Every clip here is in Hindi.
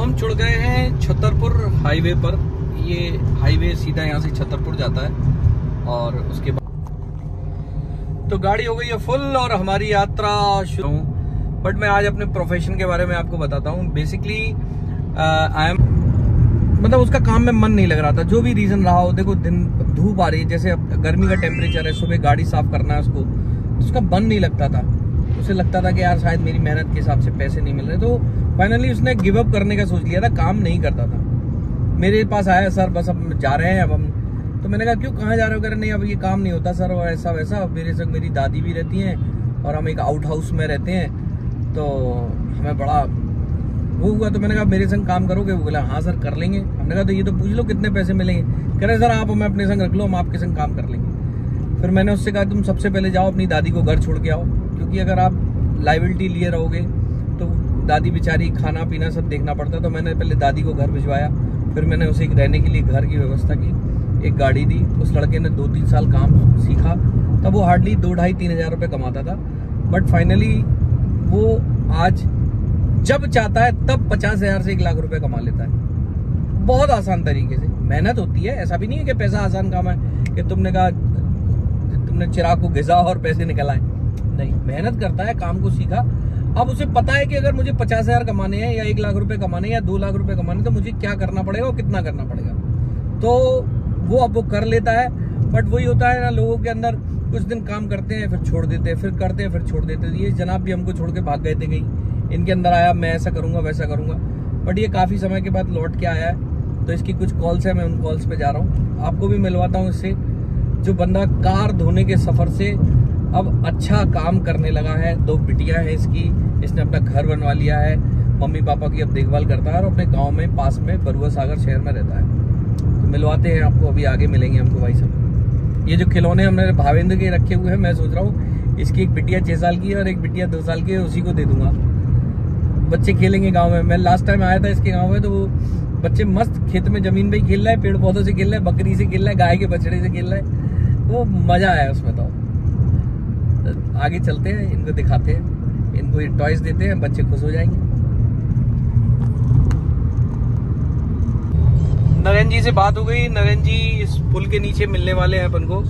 हम जुड़ गए हैं छतरपुर हाईवे पर। ये हाईवे सीधा यहाँ से छतरपुर जाता है और उसके बाद तो गाड़ी हो गई है फुल और हमारी यात्रा शुरू। बट मैं आज अपने प्रोफेशन के बारे में आपको बताता हूँ। बेसिकली आई एम मतलब उसका काम में मन नहीं लग रहा था, जो भी रीजन रहा हो। देखो दिन धूप आ रही है, जैसे अब गर्मी का टेम्परेचर है, सुबह गाड़ी साफ करना है उसका मन नहीं लगता था। उसे लगता था कि यार शायद मेरी मेहनत के हिसाब से पैसे नहीं मिल रहे, तो फाइनली उसने गिव अप करने का सोच लिया था। काम नहीं करता था। मेरे पास आया, सर बस अब जा रहे हैं अब हम। तो मैंने कहा क्यों, कहाँ जा रहे हो? कह रहे नहीं अब ये काम नहीं होता सर, और ऐसा वैसा। मेरे संग मेरी दादी भी रहती हैं और हम एक आउट हाउस में रहते हैं, तो हमें बड़ा वो हुआ। तो मैंने कहा मेरे संग काम करोगे? वो बोला हाँ सर कर लेंगे। हमने कहा तो ये तो पूछ लो कितने पैसे मिलेंगे। कह रहे सर आप हमें अपने संग रख लो, हम आपके संग काम कर लेंगे। फिर मैंने उससे कहा तुम सबसे पहले जाओ अपनी दादी को घर छोड़ के आओ, क्योंकि अगर आप लाइबिलिटी लिए रहोगे तो दादी बेचारी खाना पीना सब देखना पड़ता। तो मैंने पहले दादी को घर भिजवाया, फिर मैंने उसे रहने के लिए घर की व्यवस्था की, एक गाड़ी दी। उस लड़के ने 2-3 साल काम सीखा, तब वो हार्डली 2-2.5-3 हज़ार रुपये कमाता था। बट फाइनली वो आज जब चाहता है तब 50,000 से 1 लाख रुपए कमा लेता है, बहुत आसान तरीके से। मेहनत होती है, ऐसा भी नहीं है कि पैसा आसान काम है कि तुमने कहा तुमने चिराग को घिसा और पैसे निकल आए। नहीं, मेहनत करता है, काम को सीखा। अब उसे पता है कि अगर मुझे 50,000 कमाने हैं या 1 लाख रुपए कमाने हैं या 2 लाख रुपए कमाने, तो मुझे क्या करना पड़ेगा और कितना करना पड़ेगा। तो वो अब वो कर लेता है। बट वही होता है ना, लोगों के अंदर कुछ दिन काम करते हैं फिर छोड़ देते हैं, फिर करते हैं फिर छोड़ देते हैं। ये जनाब भी हमको छोड़ के भाग गए थे कहीं, इनके अंदर आया मैं ऐसा करूंगा वैसा करूंगा। बट ये काफी समय के बाद लौट के आया है, तो इसकी कुछ कॉल्स है, मैं उन कॉल्स पे जा रहा हूँ। आपको भी मिलवाता हूँ इससे, जो बंदा कार धोने के सफर से अब अच्छा काम करने लगा है। 2 बिटियां हैं इसकी, इसने अपना घर बनवा लिया है, मम्मी पापा की अब देखभाल करता है और अपने गाँव में पास में बरुआ सागर शहर में रहता है। तो मिलवाते हैं आपको, अभी आगे मिलेंगे हमको भाई साहब। ये जो खिलौने हमने भावेंद्र के रखे हुए हैं, मैं सोच रहा हूँ इसकी एक बिटिया 6 साल की है और एक बिटिया 2 साल की है, उसी को दे दूंगा। बच्चे खेलेंगे गांव में। मैं लास्ट टाइम आया था इसके गांव में, तो वो बच्चे मस्त खेत में जमीन पे ही खेल रहा है, पेड़ पौधों से खेल रहा है, बकरी से खेल रहा है, गाय के बछड़े से खेल रहा है। वो मजा आया उसमें। तो आगे चलते हैं, इनको दिखाते हैं, इनको ये टॉयज देते हैं, बच्चे खुश हो जाएंगे। नरेंद्र जी से बात हो गई। नरेंद्र जी इस पुल के नीचे मिलने वाले हैं अपन को,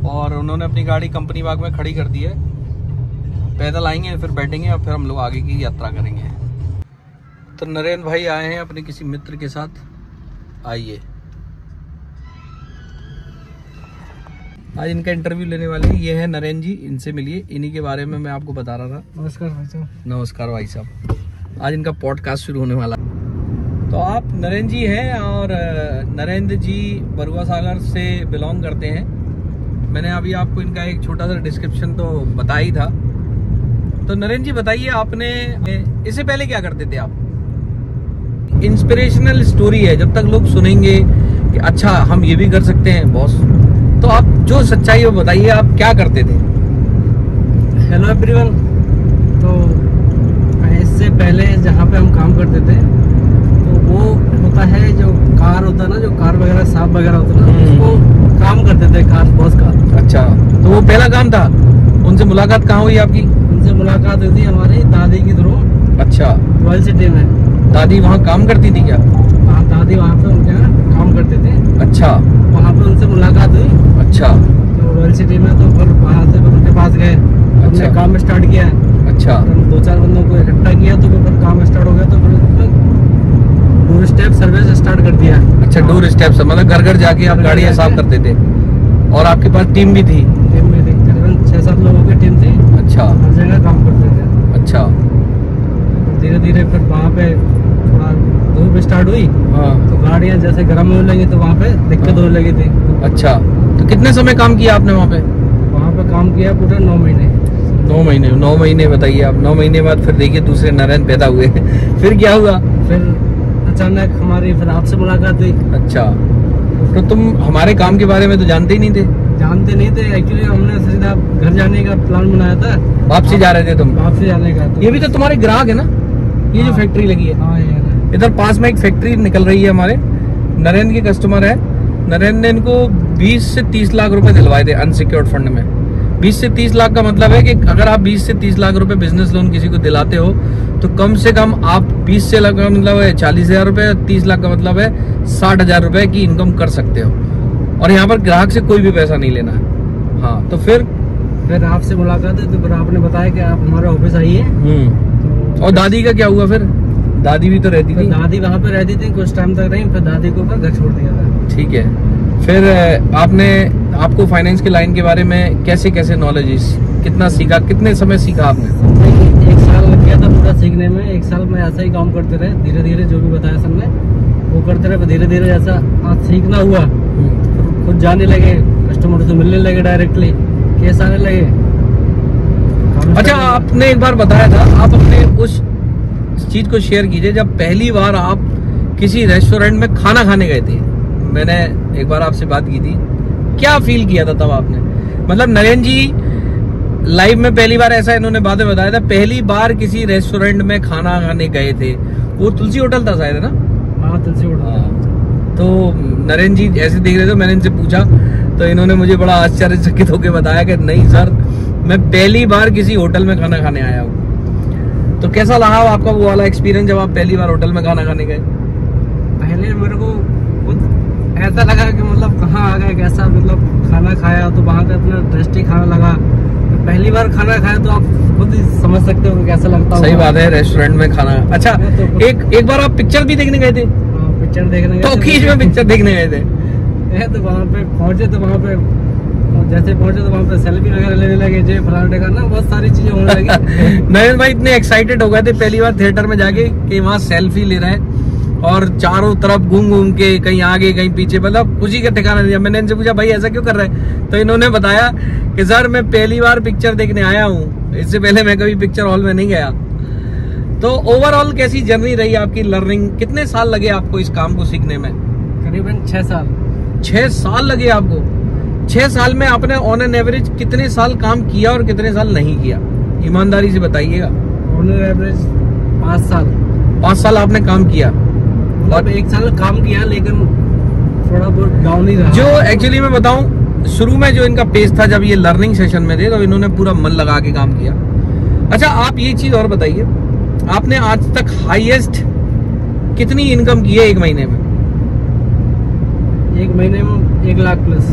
और उन्होंने अपनी गाड़ी कंपनी बाग में खड़ी कर दी है। पैदल आएंगे फिर बैठेंगे और फिर हम लोग आगे की यात्रा करेंगे। तो नरेंद्र भाई आए हैं अपने किसी मित्र के साथ। आइए, आज इनका इंटरव्यू लेने वाले हैं। ये है नरेंद्र जी, इनसे मिलिए, इन्हीं के बारे में मैं आपको बता रहा था। नमस्कार भाई साहब। नमस्कार भाई साहब। आज इनका पॉडकास्ट शुरू होने वाला। तो आप नरेंद्र जी हैं, और नरेंद्र जी बरुआ सागर से बिलोंग करते हैं। मैंने अभी आपको इनका एक छोटा सा डिस्क्रिप्शन तो बताया ही था। तो नरेंद्र जी बताइए, आपने इससे पहले क्या करते थे आप? इंस्पिरेशनल स्टोरी है, जब तक लोग सुनेंगे कि अच्छा हम ये भी कर सकते हैं बॉस, तो आप जो सच्चाई है वो बताइए, आप क्या करते थे? Hello everyone. तो इससे पहले जहाँ पे हम काम करते थे, तो वो होता है जो कार होता है ना, जो कार वगैरह साफ वगैरह होता है ना, उसको काम करते थे कार बॉस का। अच्छा, तो वो पहला काम था। उनसे मुलाकात कहाँ हुई आपकी? उनसे मुलाकात हुई थी हमारी दादी के थ्रू। अच्छा, रॉयल सिटी में। दादी वहाँ काम करती थी क्या? हाँ, दादी वहाँ पे उनके यहाँ काम करते थे। अच्छा, वहाँ पे उनसे मुलाकात हुई। अच्छा, तो रॉयल सिटी में, तो फिर वहाँ से उनके पास गए, हमने काम स्टार्ट किया। अच्छा, 2-4 बंदों को इकट्ठा किया, तो फिर काम स्टार्ट हो गया। तो फिर डोर स्टेप सर्विस स्टार्ट कर दिया। अच्छा, डोर स्टेप से मतलब घर घर जाके आप गाड़ियाँ साफ करते थे, और आपके पास टीम भी थी? टीम में थी, तकरीबन 6-7 लोगों की टीम थी। अच्छा, हर जगह काम करते थे। अच्छा, धीरे धीरे फिर वहाँ पे थोड़ा धूप स्टार्ट हुई। हाँ, तो गाड़ियाँ जैसे गर्म होने लगी, तो वहाँ पे दिक्कत होने लगी थी। अच्छा, तो कितने समय काम किया आपने वहाँ पे? वहाँ पे काम किया पूरे 9 महीने। 9 महीने? 9 महीने बताइए आप। 9 महीने बाद फिर देखिए दूसरे नरेंद्र पैदा हुए। फिर क्या हुआ? फिर अचानक हमारी फिर आपसे मुलाकात हुई। अच्छा, तो तुम हमारे काम के बारे में तो जानते ही नहीं थे? जानते नहीं थे, एक्चुअली हमने सीधा घर जाने का प्लान बनाया था। वापसी जा रहे थे तुम? वापसी जाने का। ये भी तो तुम्हारे ग्राहक है ना, ये जो फैक्ट्री लगी है? हाँ, इधर पास में एक फैक्ट्री निकल रही है, हमारे नरेंद्र के कस्टमर है। नरेंद्र ने इनको 20 से 30 लाख रुपए दिलवाए थे अनसिक्योर्ड फंड में। 20 से 30 लाख का मतलब है कि अगर आप 20 से 30 लाख रुपए बिजनेस लोन किसी को दिलाते हो, तो कम से कम आप 20 से लगा मतलब है 40,000 रुपए, 30 लाख का मतलब है 60,000 रुपए की इनकम कर सकते हो। और यहाँ पर ग्राहक से कोई भी पैसा नहीं लेना है। हाँ, तो फिर आपसे मुलाकात है तो फिर आपने बताया कि आप हमारे ऑफिस आइए। और दादी का क्या हुआ फिर? दादी भी तो रहती थी। दादी वहाँ पे रहती थी, कुछ टाइम तक रही, फिर दादी को घर छोड़ दिया था। ठीक है, फिर आपको फाइनेंस के लाइन के बारे में कैसे कैसे नॉलेज, कितना सीखा, कितने समय सीखा आपने? 1 साल लग गया था पूरा सीखने में। 1 साल में ऐसा ही काम करते रहे, धीरे धीरे जो भी बताया सबने वो करते रहे। धीरे धीरे जैसा आज सीखना हुआ, खुद जाने लगे, कस्टमर से मिलने लगे, डायरेक्टली केस आने लगे। अच्छा, आपने एक बार बताया था, आप अपने उस चीज को शेयर कीजिए जब पहली बार आप किसी रेस्टोरेंट में खाना खाने गए थे। मैंने एक बार आपसे बात की थी, क्या फील किया था तब आपने? मतलब नरेंद्र जी लाइव में पहली बार ऐसा इन्होंने बाद में बताया था, पहली बार किसी रेस्टोरेंट में खाना खाने गए थे, वो तुलसी होटल था शायद, है ना? हाँ, तुलसी होटल। तो नरेंद्र जी ऐसे देख रहे थे, मैंने इनसे पूछा तो इन्होंने मुझे बड़ा आश्चर्यचकित होकर बताया कि नहीं सर, मैं पहली बार किसी होटल में खाना खाने आया हूँ। तो कैसा रहा आपका वो वाला एक्सपीरियंस जब आप पहली बार होटल में खाना खाने गए? पहले मेरे को खुद ऐसा लगा कि मतलब कहाँ आ गए, कैसा मतलब खाना खाया, तो वहाँ का इतना टेस्टी खाना लगा। तो पहली बार खाना खाया तो आप खुद ही समझ सकते हो कैसा लगता है। सही बात है, रेस्टोरेंट में खाना। अच्छा, तो एक बार आप पिक्चर भी देखने गए थे? पिक्चर देखने तो खींच में पिक्चर देखने गए थे। तो वहाँ पे पहुंचे, तो वहाँ पे जैसे पहुंचे तो वहाँ पे सेल्फी वगैरह लेने लगे, जो फलाने का ना बहुत सारी चीजें होने लगी। नरेंद्र भाई इतने एक्साइटेड हो गए थे पहली बार थिएटर में जाके कि वहाँ सेल्फी ले रहे हैं और चारों तरफ घूम घूम के कहीं आगे कहीं पीछे, मतलब खुशी का ठिकाना नहीं। मैंने इनसे पूछा भाई ऐसा क्यों कर रहे हैं, तो इन्होंने बताया कि सर मैं पहली बार पिक्चर देखने आया हूँ, इससे पहले मैं कभी पिक्चर हॉल में नहीं गया। तो ओवरऑल कैसी जर्नी रही आपकी लर्निंग? कितने साल लगे आपको इस काम को सीखने में? करीबन 6 साल। 6 साल लगे आपको? 6 साल में आपने ऑन एन एवरेज कितने साल काम किया और कितने साल नहीं किया, ईमानदारी से बताइएगा। ऑन एन एवरेज 5 साल। 5 साल आपने काम किया और 1 साल काम किया, लेकिन थोड़ा बहुत डाउन ही रहा। जो एक्चुअली मैं बताऊं, शुरू में जो इनका पेज था जब ये लर्निंग सेशन में थे, तो इन्होंने पूरा मन लगा के काम किया। अच्छा, आप ये चीज और बताइए, आपने आज तक हाईएस्ट कितनी इनकम की है 1 महीने में? 1 महीने में 1 लाख प्लस।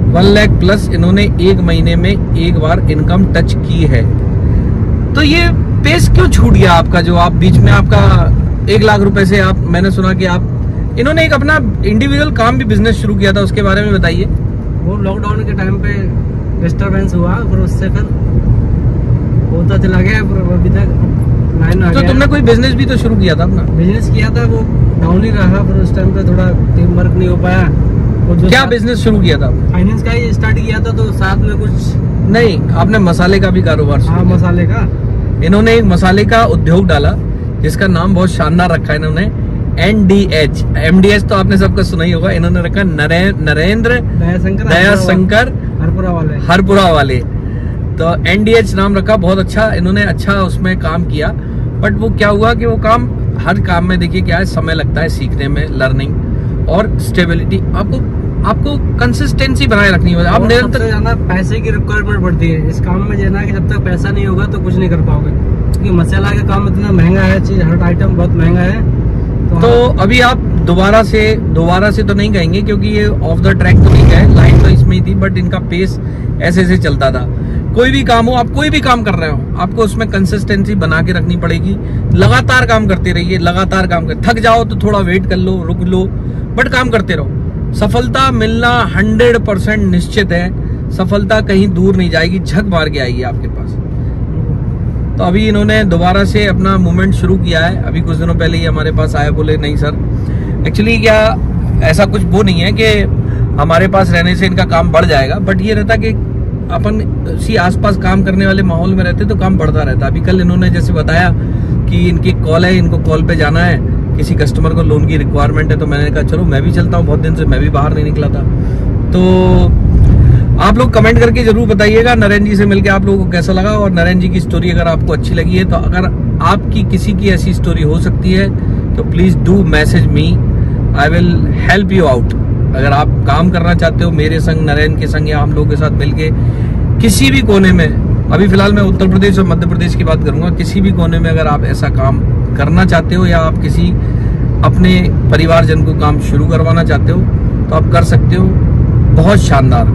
1 लाख प्लस इन्होंने 1 महीने में एक बार इनकम टच की है। तो ये पेस क्यों छूट गया आपका, जो आप बीच में आपका 1 लाख रुपए से आप, मैंने सुना कि आप इन्होंने एक अपना इंडिविजुअल काम भी बिजनेस शुरू किया था, उसके बारे में बताइए। वो लॉकडाउन के टाइम पे डिस्टरबेंस हुआ, फिर उससे फिर होता चला गया, फिर अभी तक लाइन आ गया। तो तुमने कोई बिजनेस भी तो शुरू किया था अपना? बिजनेस किया था, वो डाउन ही रहा, फिर उस टाइम पे थोड़ा टीम वर्क नहीं हो पाया। क्या बिजनेस शुरू किया था? फाइनेंस का ही स्टार्ट किया था, तो साथ में कुछ नहीं, आपने मसाले का भी कारोबार शुरू किया? मसाले का। इन्होंने एक मसाले का उद्योग डाला जिसका नाम बहुत शानदार रखा है इन्होंने, NDH। MDH तो आपने सबका सुना ही होगा, इन्होंने रखा नरेंद्र दयाशंकर हरपुरा वाले। तो NDH नाम रखा, बहुत अच्छा इन्होंने अच्छा उसमें काम किया। बट वो क्या हुआ कि वो काम, हर काम में देखिए क्या है, समय लगता है सीखने में, लर्निंग और स्टेबिलिटी। आपको कंसिस्टेंसी बनाए रखनी होगी। आप निरंतर ज्यादा पैसे की रिक्वायरमेंट पड़ती है इस काम में, जो है कि जब तक पैसा नहीं होगा तो कुछ नहीं कर पाओगे, क्योंकि मसाला का काम इतना महंगा है, चीज हर आइटम बहुत महंगा है। तो अभी आप दोबारा से तो नहीं कहेंगे, क्योंकि ये ऑफ द ट्रैक तो नहीं गए, लाइन तो इसमें ही थी, बट इनका पेस ऐसे चलता था। कोई भी काम हो, आप कोई भी काम कर रहे हो, आपको उसमें कंसिस्टेंसी बना के रखनी पड़ेगी। लगातार काम करते रहिए, लगातार काम कर, थक जाओ तो थोड़ा वेट कर लो, रुक लो, बट काम करते रहो। सफलता मिलना 100% निश्चित है। सफलता कहीं दूर नहीं जाएगी, झक मार के आएगी आपके पास। तो अभी इन्होंने दोबारा से अपना मूवमेंट शुरू किया है। अभी कुछ दिनों पहले ही हमारे पास आया, बोले नहीं सर एक्चुअली क्या ऐसा कुछ वो नहीं है कि हमारे पास रहने से इनका काम बढ़ जाएगा, बट ये रहता कि अपन उसी आसपास काम करने वाले माहौल में रहते तो काम बढ़ता रहता। अभी कल इन्होंने जैसे बताया कि इनकी कॉल है, इनको कॉल पे जाना है, किसी कस्टमर को लोन की रिक्वायरमेंट है, तो मैंने कहा चलो मैं भी चलता हूँ, बहुत दिन से मैं भी बाहर नहीं निकला था। तो आप लोग कमेंट करके जरूर बताइएगा नरेंद्र जी से मिलकर आप लोगों को कैसा लगा, और नरेंद्र जी की स्टोरी अगर आपको अच्छी लगी है, तो अगर आपकी किसी की ऐसी स्टोरी हो सकती है तो please do message me, I will help you out. अगर आप काम करना चाहते हो मेरे संग, नरेंद्र के संग, या हम लोगों के साथ मिलके किसी भी कोने में, अभी फिलहाल मैं उत्तर प्रदेश और मध्य प्रदेश की बात करूंगा। किसी भी कोने में अगर आप ऐसा काम करना चाहते हो या आप किसी अपने परिवारजन को काम शुरू करवाना चाहते हो तो आप कर सकते हो। बहुत शानदार।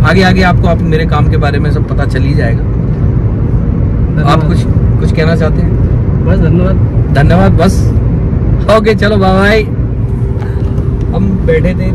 आगे आगे आपको मेरे काम के बारे में सब पता चल ही जाएगा। आप कुछ कहना चाहते हैं? बस धन्यवाद। धन्यवाद बस। ओके चलो बाय बाय। हम बैठे थे